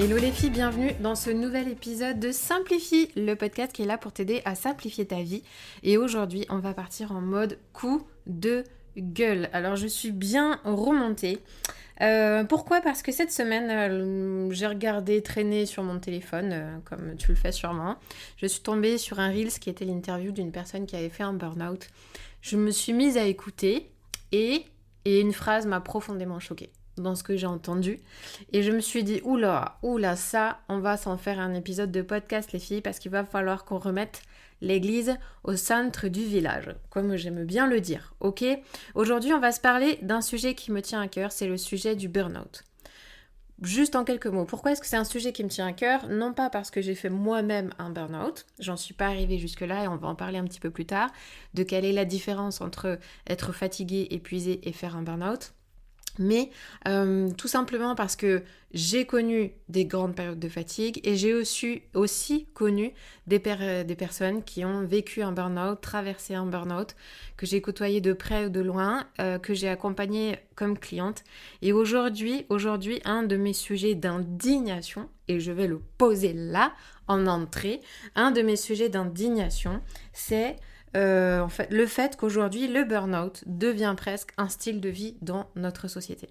Hello les filles, bienvenue dans ce nouvel épisode de Simplifie, le podcast qui est là pour t'aider à simplifier ta vie. Et aujourd'hui, on va partir en mode coup de gueule. Alors je suis bien remontée. Pourquoi ? Parce que cette semaine, j'ai regardé traîner sur mon téléphone, comme tu le fais sûrement. Je suis tombée sur un Reels qui était l'interview d'une personne qui avait fait un burn-out. Je me suis mise à écouter et une phrase m'a profondément choquée dans ce que j'ai entendu. Et je me suis dit, oula, ça, on va s'en faire un épisode de podcast les filles, parce qu'il va falloir qu'on remette l'église au centre du village, comme j'aime bien le dire, ok ? Aujourd'hui, on va se parler d'un sujet qui me tient à cœur, c'est le sujet du burn-out. Juste en quelques mots, pourquoi est-ce que c'est un sujet qui me tient à cœur ? Non pas parce que j'ai fait moi-même un burn-out, j'en suis pas arrivée jusque-là et on va en parler un petit peu plus tard, de quelle est la différence entre être fatigué, épuisé et faire un burn-out. Mais tout simplement parce que j'ai connu des grandes périodes de fatigue et j'ai aussi connu des personnes qui ont vécu un burn-out, traversé un burn-out, que j'ai côtoyé de près ou de loin, que j'ai accompagné comme cliente. Et aujourd'hui, un de mes sujets d'indignation, et je vais le poser là, en entrée, un de mes sujets d'indignation, c'est... en fait, le fait qu'aujourd'hui, le burn-out devient presque un style de vie dans notre société.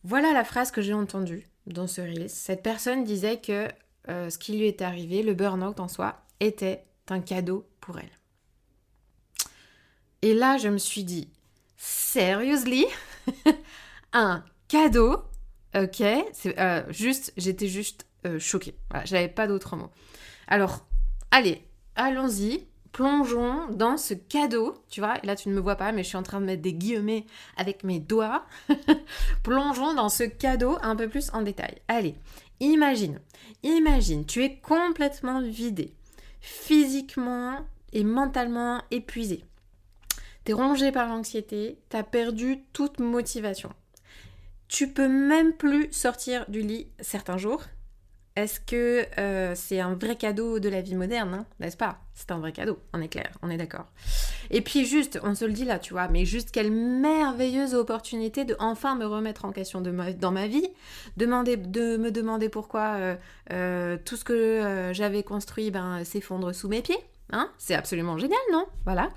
Voilà la phrase que j'ai entendue dans ce Reels. Cette personne disait que ce qui lui était arrivé, le burn-out en soi, était un cadeau pour elle. Et là, je me suis dit, seriously ? Un cadeau ? Ok, j'étais juste choquée. Voilà, j'avais pas d'autres mots. Alors, allez, allons-y. Plongeons dans ce cadeau, tu vois, et là tu ne me vois pas, mais je suis en train de mettre des guillemets avec mes doigts. Plongeons dans ce cadeau un peu plus en détail. Allez, imagine, tu es complètement vidé, physiquement et mentalement épuisé. T'es rongé par l'anxiété, t'as perdu toute motivation. Tu peux même plus sortir du lit certains jours. Est-ce que c'est un vrai cadeau de la vie moderne, hein, n'est-ce pas ? C'est un vrai cadeau, on est clair, on est d'accord. Et puis juste, on se le dit là, tu vois, mais juste quelle merveilleuse opportunité de enfin me remettre en question dans ma vie, de me demander pourquoi tout ce que j'avais construit s'effondre sous mes pieds. Hein, c'est absolument génial, non ? Voilà.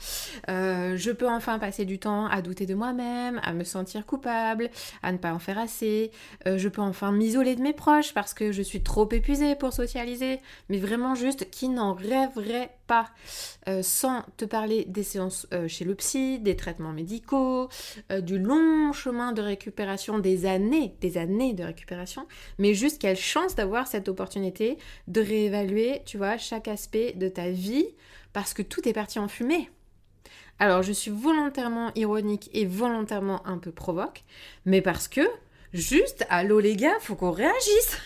Je peux enfin passer du temps à douter de moi-même, à me sentir coupable, à ne pas en faire assez. Je peux enfin m'isoler de mes proches parce que je suis trop épuisée pour socialiser. Mais vraiment juste, qui n'en rêverait pas ? Sans te parler des séances chez le psy, des traitements médicaux, du long chemin de récupération, des années de récupération. Mais juste quelle chance d'avoir cette opportunité de réévaluer, tu vois, chaque aspect de ta vie, parce que tout est parti en fumée. Alors, je suis volontairement ironique et volontairement un peu provoque, mais parce que, juste, allô les gars, faut qu'on réagisse.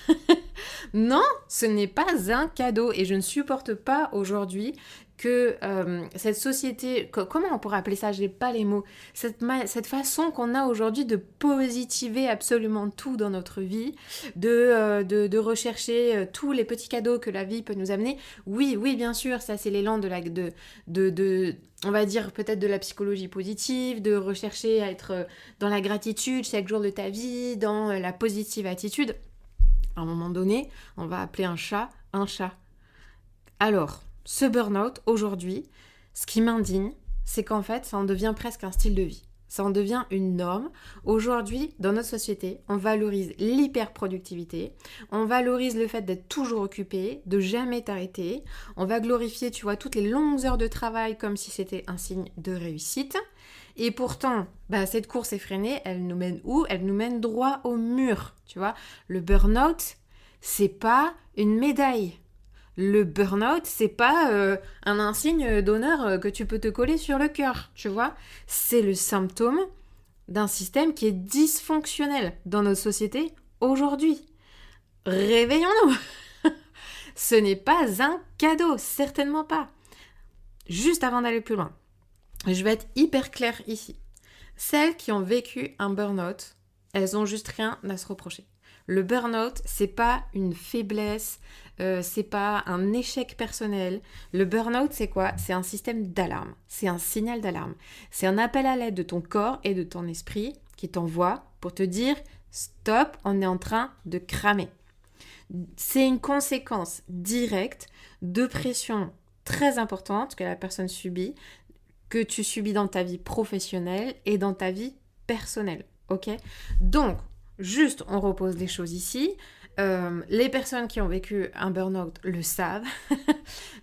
Non, ce n'est pas un cadeau et je ne supporte pas aujourd'hui que cette société, comment on pourrait appeler ça, je n'ai pas les mots, cette façon qu'on a aujourd'hui de positiver absolument tout dans notre vie, de rechercher tous les petits cadeaux que la vie peut nous amener. Oui, bien sûr, ça c'est l'élan on va dire peut-être de la psychologie positive, de rechercher à être dans la gratitude chaque jour de ta vie, dans la positive attitude. À un moment donné, on va appeler un chat un chat. Alors, ce burn-out, aujourd'hui, ce qui m'indigne, c'est qu'en fait, ça en devient presque un style de vie. Ça en devient une norme. Aujourd'hui, dans notre société, on valorise l'hyperproductivité, on valorise le fait d'être toujours occupé, de jamais t'arrêter, on va glorifier, tu vois, toutes les longues heures de travail comme si c'était un signe de réussite. Et pourtant, cette course effrénée, elle nous mène où ? Elle nous mène droit au mur, tu vois. Le burn-out, c'est pas une médaille. Le burn-out, c'est pas un insigne d'honneur que tu peux te coller sur le cœur, tu vois. C'est le symptôme d'un système qui est dysfonctionnel dans notre société aujourd'hui. Réveillons-nous. Ce n'est pas un cadeau, certainement pas. Juste avant d'aller plus loin, je vais être hyper claire ici. Celles qui ont vécu un burn-out, elles ont juste rien à se reprocher. Le burn-out, c'est pas une faiblesse, c'est pas un échec personnel. Le burn-out, c'est quoi ? C'est un système d'alarme, c'est un signal d'alarme. C'est un appel à l'aide de ton corps et de ton esprit qui t'envoie pour te dire « Stop, on est en train de cramer ». C'est une conséquence directe de pression très importante que la personne subit, que tu subis dans ta vie professionnelle et dans ta vie personnelle, ok? Donc, juste, on repose les choses ici. Les personnes qui ont vécu un burn-out le savent,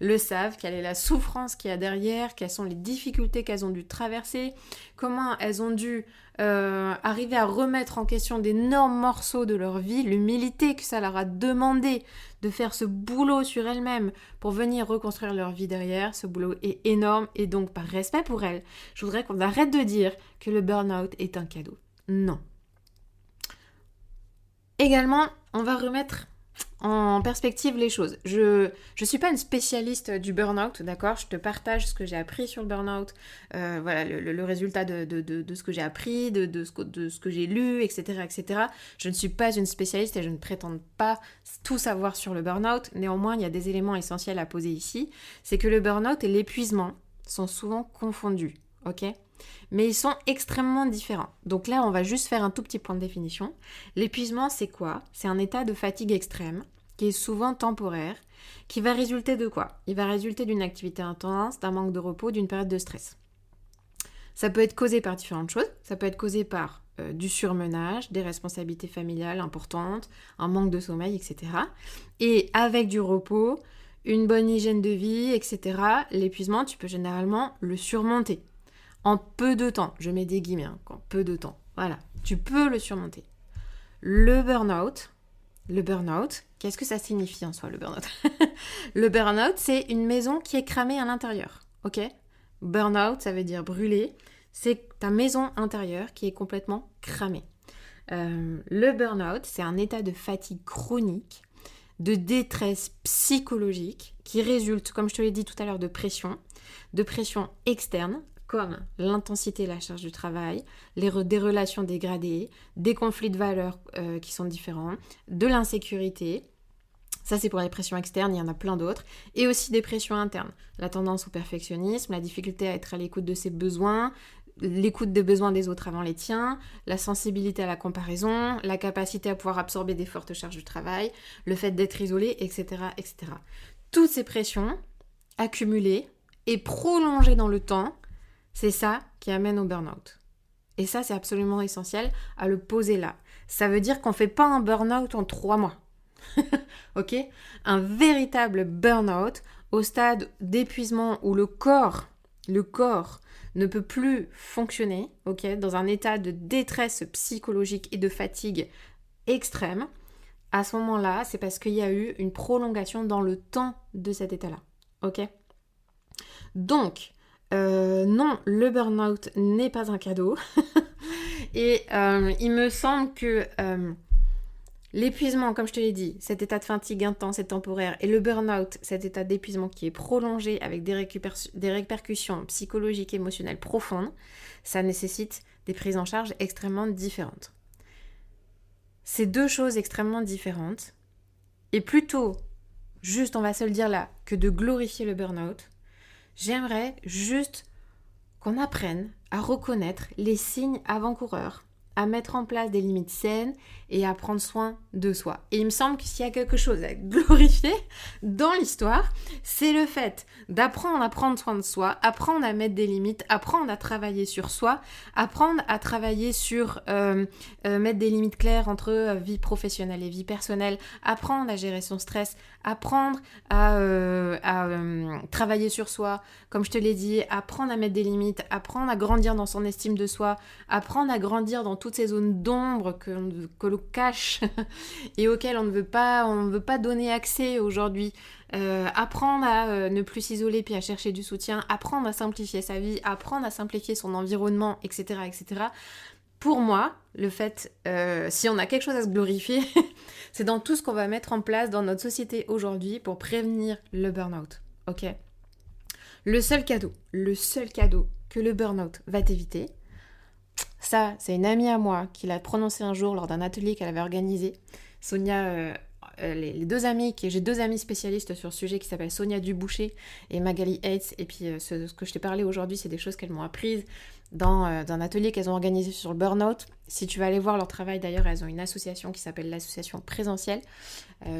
quelle est la souffrance qu'il y a derrière, quelles sont les difficultés qu'elles ont dû traverser, comment elles ont dû arriver à remettre en question d'énormes morceaux de leur vie, l'humilité que ça leur a demandé de faire ce boulot sur elles-mêmes pour venir reconstruire leur vie derrière. Ce boulot est énorme et donc par respect pour elles, je voudrais qu'on arrête de dire que le burn-out est un cadeau. Non. Également, on va remettre en perspective les choses. Je suis pas une spécialiste du burn-out, d'accord? Je te partage ce que j'ai appris sur le burn-out, voilà, le résultat de ce que j'ai appris, de ce que j'ai lu, etc., etc. Je ne suis pas une spécialiste et je ne prétends pas tout savoir sur le burn-out. Néanmoins, il y a des éléments essentiels à poser ici. C'est que le burn-out et l'épuisement sont souvent confondus, ok? Mais ils sont extrêmement différents. Donc là, on va juste faire un tout petit point de définition. L'épuisement, c'est quoi? C'est un état de fatigue extrême qui est souvent temporaire, qui va résulter de quoi? Il va résulter d'une activité intense, d'un manque de repos, d'une période de stress. Ça peut être causé par différentes choses. Ça peut être causé par du surmenage, des responsabilités familiales importantes, un manque de sommeil, etc. Et avec du repos, une bonne hygiène de vie, etc., l'épuisement, tu peux généralement le surmonter. En peu de temps, je mets des guillemets, en peu de temps. Voilà, tu peux le surmonter. Le burn-out, qu'est-ce que ça signifie en soi, le burn-out? Le burn-out, c'est une maison qui est cramée à l'intérieur, ok? Burn-out, ça veut dire brûler. C'est ta maison intérieure qui est complètement cramée. Le burn-out, c'est un état de fatigue chronique, de détresse psychologique qui résulte, comme je te l'ai dit tout à l'heure, de pression externe, comme l'intensité et la charge du travail, des relations dégradées, des conflits de valeurs qui sont différents, de l'insécurité. Ça, c'est pour les pressions externes, il y en a plein d'autres. Et aussi des pressions internes. La tendance au perfectionnisme, la difficulté à être à l'écoute de ses besoins, l'écoute des besoins des autres avant les tiens, la sensibilité à la comparaison, la capacité à pouvoir absorber des fortes charges du travail, le fait d'être isolé, etc., etc. Toutes ces pressions accumulées et prolongées dans le temps, c'est ça qui amène au burn-out. Et ça, c'est absolument essentiel à le poser là. Ça veut dire qu'on ne fait pas un burn-out en 3 mois. Ok? Un véritable burn-out au stade d'épuisement où le corps ne peut plus fonctionner, ok? Dans un état de détresse psychologique et de fatigue extrême. À ce moment-là, c'est parce qu'il y a eu une prolongation dans le temps de cet état-là. Ok? Donc, non, le burn-out n'est pas un cadeau. Et il me semble que l'épuisement, comme je te l'ai dit, cet état de fatigue intense et temporaire, et le burn-out, cet état d'épuisement qui est prolongé avec des répercussions psychologiques et émotionnelles profondes, ça nécessite des prises en charge extrêmement différentes. C'est deux choses extrêmement différentes. Et plutôt, juste on va se le dire là, que de glorifier le burn-out, j'aimerais juste qu'on apprenne à reconnaître les signes avant-coureurs, à mettre en place des limites saines et à prendre soin de soi. Et il me semble que s'il y a quelque chose à glorifier dans l'histoire, c'est le fait d'apprendre à prendre soin de soi, apprendre à mettre des limites, apprendre à travailler sur soi, apprendre à travailler sur mettre des limites claires entre vie professionnelle et vie personnelle, apprendre à gérer son stress, apprendre à travailler sur soi, comme je te l'ai dit, apprendre à mettre des limites, apprendre à grandir dans son estime de soi, apprendre à grandir dans toutes ces zones d'ombre que l'on cache et auxquelles on ne veut pas donner accès aujourd'hui. Apprendre à ne plus s'isoler puis à chercher du soutien, apprendre à simplifier sa vie, apprendre à simplifier son environnement, etc. etc. Pour moi, le fait, si on a quelque chose à se glorifier, c'est dans tout ce qu'on va mettre en place dans notre société aujourd'hui pour prévenir le burn-out. Ok ? Le seul cadeau que le burn-out va t'éviter, ça, c'est une amie à moi qui l'a prononcé un jour lors d'un atelier qu'elle avait organisé. Sonia les deux amies, j'ai deux amies spécialistes sur le sujet qui s'appellent Sonia Duboucher et Magali Hates. Et puis ce que je t'ai parlé aujourd'hui, c'est des choses qu'elles m'ont apprises dans un atelier qu'elles ont organisé sur le burn-out. Si tu vas aller voir leur travail, d'ailleurs, elles ont une association qui s'appelle l'association Présentielle,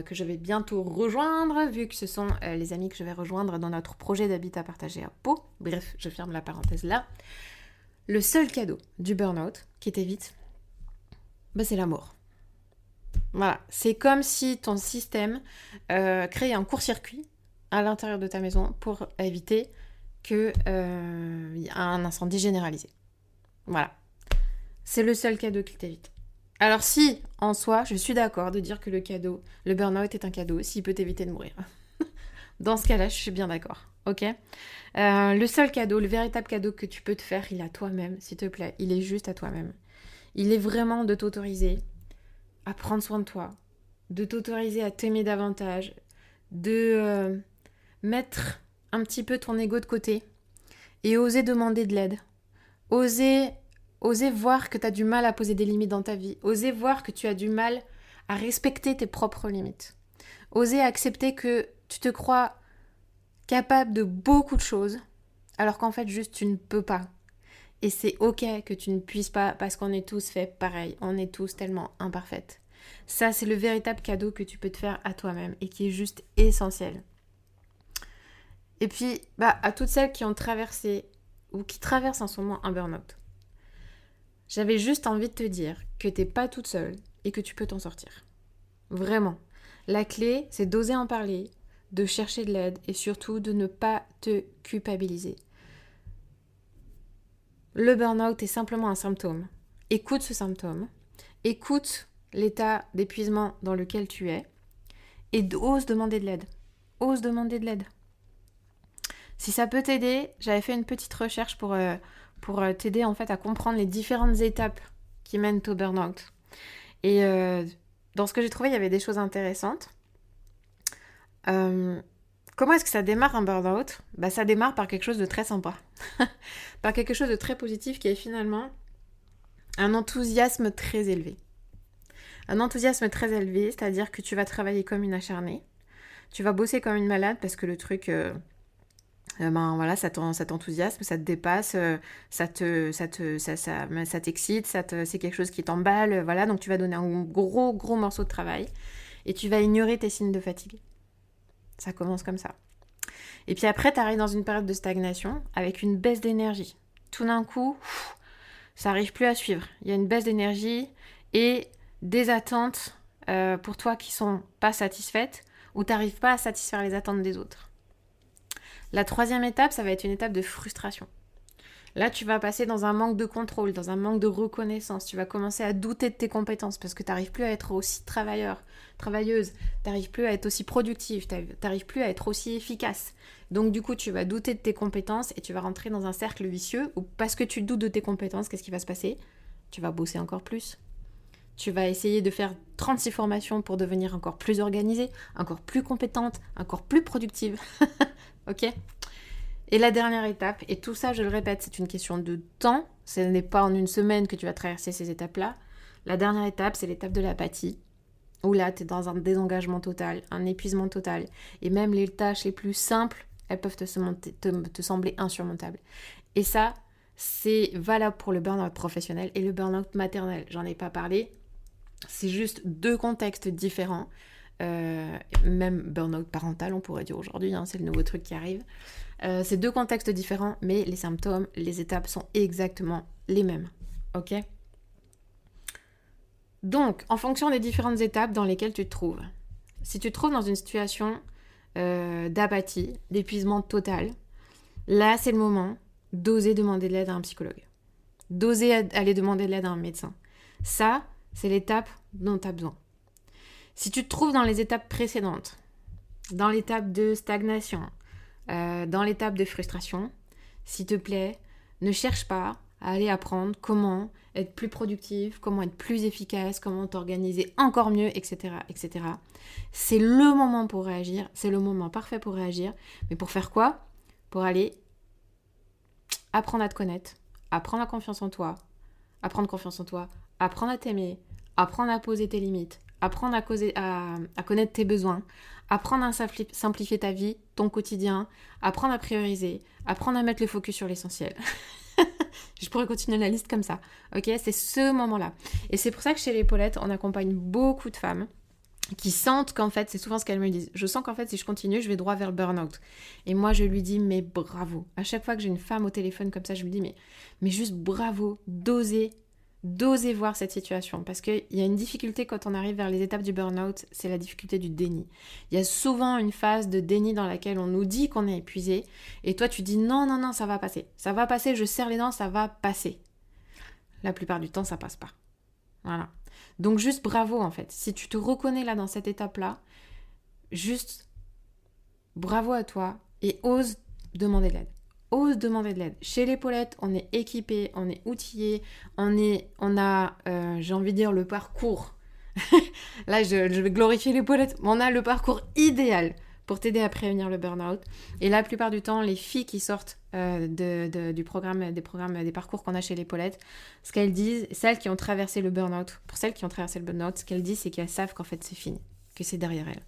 que je vais bientôt rejoindre, vu que ce sont les amis que je vais rejoindre dans notre projet d'habitat partagé à Pau. Bref, je ferme la parenthèse là. Le seul cadeau du burn-out qui t'évite, c'est l'amour. Voilà, c'est comme si ton système créait un court-circuit à l'intérieur de ta maison pour éviter qu'il y ait un incendie généralisé. Voilà, c'est le seul cadeau qui t'évite. Alors si, en soi, je suis d'accord de dire que le burn-out est un cadeau s'il peut t'éviter de mourir. Dans ce cas-là, je suis bien d'accord, ok ? Le seul cadeau, le véritable cadeau que tu peux te faire, il est à toi-même, s'il te plaît. Il est juste à toi-même. Il est vraiment de t'autoriser à prendre soin de toi, de t'autoriser à t'aimer davantage, de mettre un petit peu ton ego de côté et oser demander de l'aide. Oser voir que tu as du mal à poser des limites dans ta vie. Oser voir que tu as du mal à respecter tes propres limites. Oser accepter que tu te crois capable de beaucoup de choses, alors qu'en fait, juste, tu ne peux pas. Et c'est ok que tu ne puisses pas, parce qu'on est tous faits pareil. On est tous tellement imparfaits. Ça, c'est le véritable cadeau que tu peux te faire à toi-même et qui est juste essentiel. Et puis, à toutes celles qui ont traversé ou qui traversent en ce moment un burn-out, j'avais juste envie de te dire que t'es pas toute seule et que tu peux t'en sortir. Vraiment. La clé, c'est d'oser en parler, de chercher de l'aide et surtout de ne pas te culpabiliser. Le burn-out est simplement un symptôme. Écoute ce symptôme. Écoute l'état d'épuisement dans lequel tu es et ose demander de l'aide. Ose demander de l'aide. Si ça peut t'aider, j'avais fait une petite recherche pour t'aider en fait à comprendre les différentes étapes qui mènent au burn-out. Et dans ce que j'ai trouvé, il y avait des choses intéressantes. Comment est-ce que ça démarre un burn-out ? Ça démarre par quelque chose de très sympa. Par quelque chose de très positif qui est finalement un enthousiasme très élevé. Un enthousiasme très élevé, c'est-à-dire que tu vas travailler comme une acharnée. Tu vas bosser comme une malade parce que le truc, ça t'enthousiasme, ça te dépasse, ça t'excite, c'est quelque chose qui t'emballe, voilà. Donc tu vas donner un gros morceau de travail et tu vas ignorer tes signes de fatigue. Ça commence comme ça. Et puis après, tu arrives dans une période de stagnation avec une baisse d'énergie. Tout d'un coup, ça n'arrive plus à suivre. Il y a une baisse d'énergie et des attentes pour toi qui sont pas satisfaites ou tu n'arrives pas à satisfaire les attentes des autres. La troisième étape, ça va être une étape de frustration. Là, tu vas passer dans un manque de contrôle, dans un manque de reconnaissance. Tu vas commencer à douter de tes compétences parce que tu n'arrives plus à être aussi travailleuse. Tu n'arrives plus à être aussi productive. Tu n'arrives plus à être aussi efficace. Donc, du coup, tu vas douter de tes compétences et tu vas rentrer dans un cercle vicieux où, parce que tu doutes de tes compétences, qu'est-ce qui va se passer ? Tu vas bosser encore plus. Tu vas essayer de faire 36 formations pour devenir encore plus organisée, encore plus compétente, encore plus productive. Ok ? Et la dernière étape, et tout ça, je le répète, c'est une question de temps. Ce n'est pas en une semaine que tu vas traverser ces étapes-là. La dernière étape, c'est l'étape de l'apathie, où là, tu es dans un désengagement total, un épuisement total. Et même les tâches les plus simples, elles peuvent te sembler insurmontables. Et ça, c'est valable pour le burn-out professionnel et le burn-out maternel. J'en ai pas parlé. C'est juste deux contextes différents. Même burn-out parental, on pourrait dire aujourd'hui, c'est le nouveau truc qui arrive. C'est deux contextes différents, mais les symptômes, les étapes sont exactement les mêmes. Ok ? Donc, en fonction des différentes étapes dans lesquelles tu te trouves, si tu te trouves dans une situation d'apathie, d'épuisement total, là, c'est le moment d'oser demander de l'aide à un psychologue. D'oser aller demander de l'aide à un médecin. Ça, c'est l'étape dont tu as besoin. Si tu te trouves dans les étapes précédentes, dans l'étape de stagnation, dans l'étape de frustration, s'il te plaît, ne cherche pas à aller apprendre comment être plus productive, comment être plus efficace, comment t'organiser encore mieux, etc., etc. C'est le moment pour réagir, c'est le moment parfait pour réagir. Mais pour faire quoi ? Pour aller apprendre à te connaître, apprendre confiance en toi, apprendre à t'aimer, apprendre à poser tes limites, apprendre à connaître tes besoins, apprendre à simplifier ta vie, ton quotidien, apprendre à prioriser, apprendre à mettre le focus sur l'essentiel. Je pourrais continuer la liste comme ça, ok? C'est ce moment-là. Et c'est pour ça que chez les Paulettes, on accompagne beaucoup de femmes qui sentent qu'en fait, c'est souvent ce qu'elles me disent, je sens qu'en fait, si je continue, je vais droit vers le burn-out. Et moi, je lui dis, mais bravo. À chaque fois que j'ai une femme au téléphone comme ça, je lui dis, mais juste bravo, d'oser voir cette situation. Parce qu'il y a une difficulté quand on arrive vers les étapes du burn-out, c'est la difficulté du déni. Il y a souvent une phase de déni dans laquelle on nous dit qu'on est épuisé, et toi, tu dis, non, ça va passer. Ça va passer, je serre les dents, ça va passer. La plupart du temps, ça passe pas. Voilà. Donc juste bravo en fait. Si tu te reconnais là dans cette étape-là, juste bravo à toi et ose demander de l'aide. Ose demander de l'aide. Chez les Paulettes, on est équipés, on est outillés, on a, j'ai envie de dire, le parcours. Là, je vais glorifier les Paulettes. On a le parcours idéal pour t'aider à prévenir le burn-out. Et la plupart du temps, les filles qui sortent des parcours qu'on a chez les Paulettes, ce qu'elles disent, celles qui ont traversé le burn-out, pour celles qui ont traversé le burn-out, ce qu'elles disent, c'est qu'elles savent qu'en fait c'est fini, que c'est derrière elles.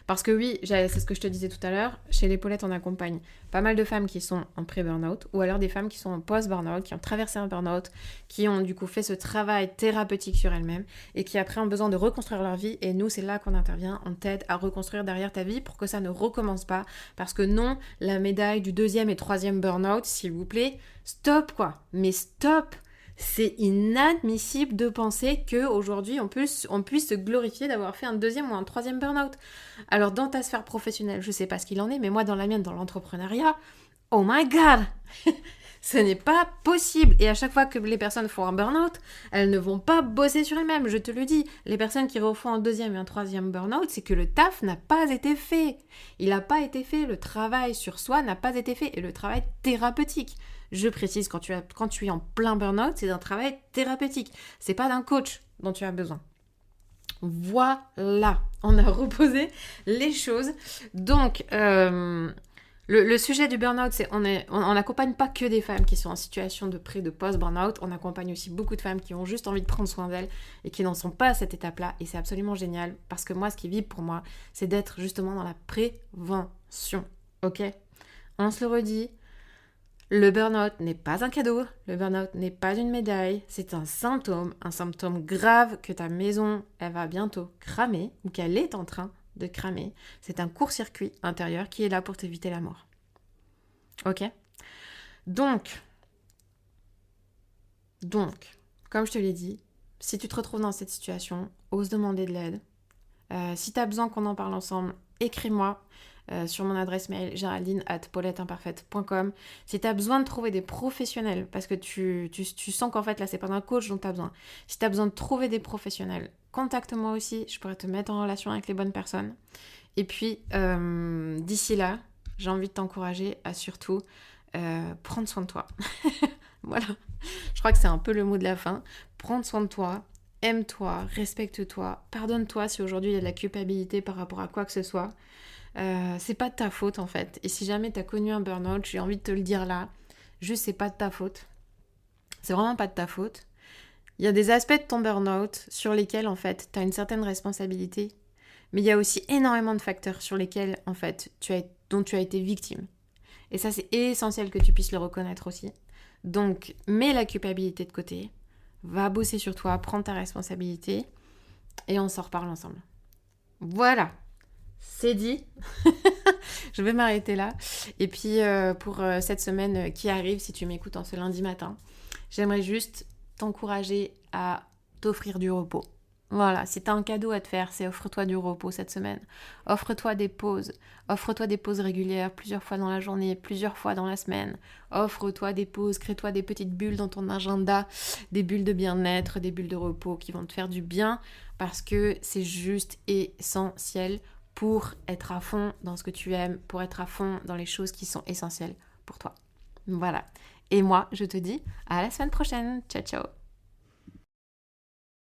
Parce que oui, c'est ce que je te disais tout à l'heure, chez les Paulettes, on accompagne pas mal de femmes qui sont en pré-burnout, ou alors des femmes qui sont en post-burnout, qui ont traversé un burnout, qui ont du coup fait ce travail thérapeutique sur elles-mêmes, et qui après ont besoin de reconstruire leur vie, et nous, c'est là qu'on intervient, on t'aide à reconstruire derrière ta vie pour que ça ne recommence pas, parce que non, la médaille du 2e et 3e burnout, s'il vous plaît, stop quoi, mais stop. C'est inadmissible de penser qu'aujourd'hui, on puisse se glorifier d'avoir fait un 2e ou un 3e burn-out. Alors, dans ta sphère professionnelle, je sais pas ce qu'il en est, mais moi, dans la mienne, dans l'entrepreneuriat, oh my god ce n'est pas possible. Et à chaque fois que les personnes font un burn-out, elles ne vont pas bosser sur elles-mêmes, je te le dis. Les personnes qui refont un 2e et un 3e burn-out, c'est que le taf n'a pas été fait. Il n'a pas été fait, le travail sur soi n'a pas été fait, et le travail thérapeutique. Je précise, quand tu es en plein burn-out, c'est d'un travail thérapeutique. C'est pas d'un coach dont tu as besoin. Voilà, on a reposé les choses. Donc, le sujet du burn-out, c'est on n'accompagne pas que des femmes qui sont en situation de pré- de post-burn-out. On accompagne aussi beaucoup de femmes qui ont juste envie de prendre soin d'elles et qui n'en sont pas à cette étape-là. Et c'est absolument génial parce que moi, ce qui vibre pour moi, c'est d'être justement dans la prévention. Ok ? On se le redit. Le burn-out n'est pas un cadeau, le burn-out n'est pas une médaille, c'est un symptôme grave que ta maison, elle va bientôt cramer ou qu'elle est en train de cramer. C'est un court-circuit intérieur qui est là pour t'éviter la mort. Ok ? Donc, comme je te l'ai dit, si tu te retrouves dans cette situation, ose demander de l'aide. Si tu as besoin qu'on en parle ensemble, écris-moi. Sur mon adresse mail geraldine@pauletteimparfaite.com. Si tu as besoin de trouver des professionnels, parce que tu sens qu'en fait là c'est pas d'un coach dont tu as besoin, si tu as besoin de trouver des professionnels, contacte-moi aussi, je pourrais te mettre en relation avec les bonnes personnes. Et puis d'ici là, j'ai envie de t'encourager à surtout prendre soin de toi. Voilà, je crois que c'est un peu le mot de la fin. Prendre soin de toi, aime-toi, respecte-toi, pardonne-toi si aujourd'hui il y a de la culpabilité par rapport à quoi que ce soit. C'est pas de ta faute en fait. Et si jamais t'as connu un burn-out, j'ai envie de te le dire là, juste c'est pas de ta faute. C'est vraiment pas de ta faute. Il y a des aspects de ton burn-out sur lesquels en fait t'as une certaine responsabilité, mais il y a aussi énormément de facteurs sur lesquels en fait dont tu as été victime. Et ça c'est essentiel que tu puisses le reconnaître aussi. Donc mets la culpabilité de côté, va bosser sur toi, prends ta responsabilité et on s'en reparle ensemble. Voilà. C'est dit. Je vais m'arrêter là. Et puis pour cette semaine qui arrive, si tu m'écoutes en ce lundi matin, j'aimerais juste t'encourager à t'offrir du repos. Voilà, si tu as un cadeau à te faire, c'est offre-toi du repos cette semaine. Offre-toi des pauses. Offre-toi des pauses régulières, plusieurs fois dans la journée, plusieurs fois dans la semaine. Offre-toi des pauses, crée-toi des petites bulles dans ton agenda, des bulles de bien-être, des bulles de repos qui vont te faire du bien parce que c'est juste essentiel pour être à fond dans ce que tu aimes, pour être à fond dans les choses qui sont essentielles pour toi. Voilà. Et moi, je te dis à la semaine prochaine. Ciao, ciao.